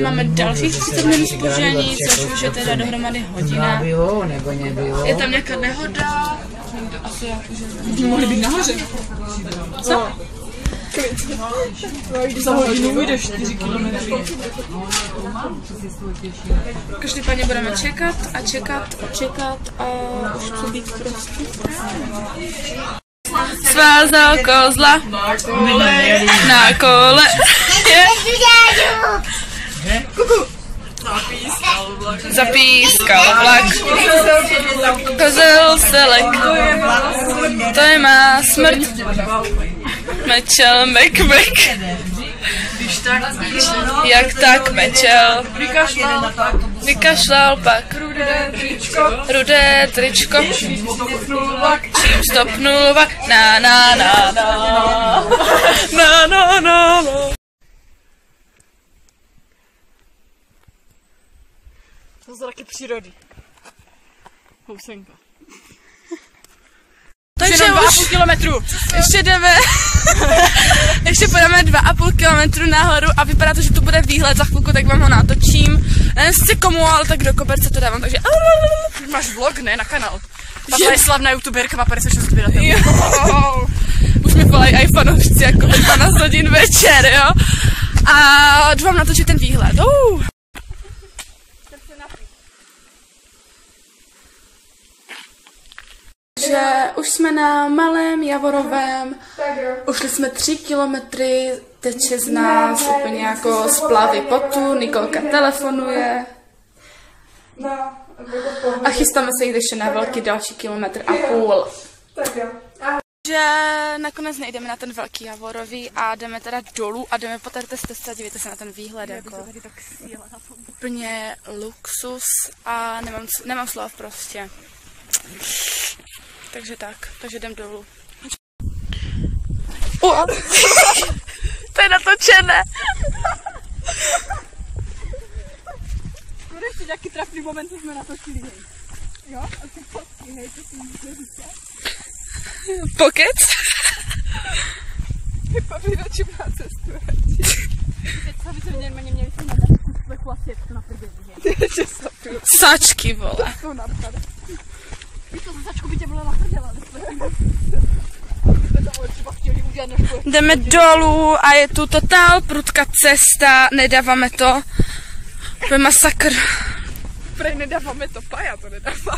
máme dalších 30 minut zpoždění, což už je teda dohromady hodina. Je tam nějaká nehoda. Asi já mohli být nahoře. Co? Za hodinu ujde 4 kilometry. Každopádně budeme čekat a už to být prostě. Svázal kozla na kole. Zapískal vlak. Kozel se lek. To je má smrt. Mečel mek. Jak tak mečel. Vykašlal pak. Rudé tričko. Čím stopnul vlak. Na. To jsou taky přírody. Housenka. Takže už 2,5 kilometru. Ještě jdeme. Ještě půjdeme 2,5 kilometru nahoru a vypadá to, že tu bude výhled za chvilku, tak vám ho natočím. Nevím si komu, ale tak do koberce to dávám, takže... Máš vlog, ne? Na kanál. Tato je slavná youtuberka, má 56 sběratelů. Už mi volají i fanoušci jako 12 hodin večer, jo. A jdu vám natočit ten výhled. Že už jsme na Malém Javorovém, ušli jsme 3 kilometry, teče z nás úplně jako splavy potu, Nikolka telefonuje a chystáme se jít ještě na velký další 1,5 kilometru. Že nakonec nejdeme na ten velký Javorový a jdeme teda dolů a jdeme po té stezce a dívejte se na ten výhled, jako úplně luxus a nemám slov prostě. Takže jdem dolů. To je natočené. Bude ještě nějaký trapný moment, co jsme natočili, hej. Jo? A ty fotky, hej, to si můžete říkat. Pokec? Vypadli na čím na cestu, hej. Teď se měli jsme na kus plechu a světku na prdění, hej. Sačky, vole. To jsou napřed. Víš co, za sačku by tě bylo naprdela, Jdeme dolů a je tu totál prudká cesta, nedáváme to. To je masakr. Prej nedáváme to, Paja to nedává.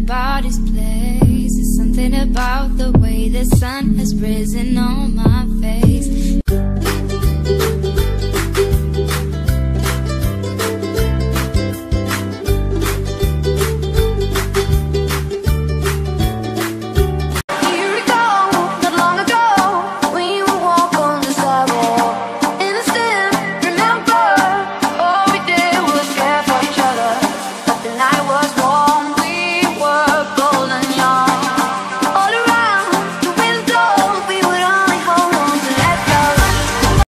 About his place, there's something about the way the sun has risen on my face.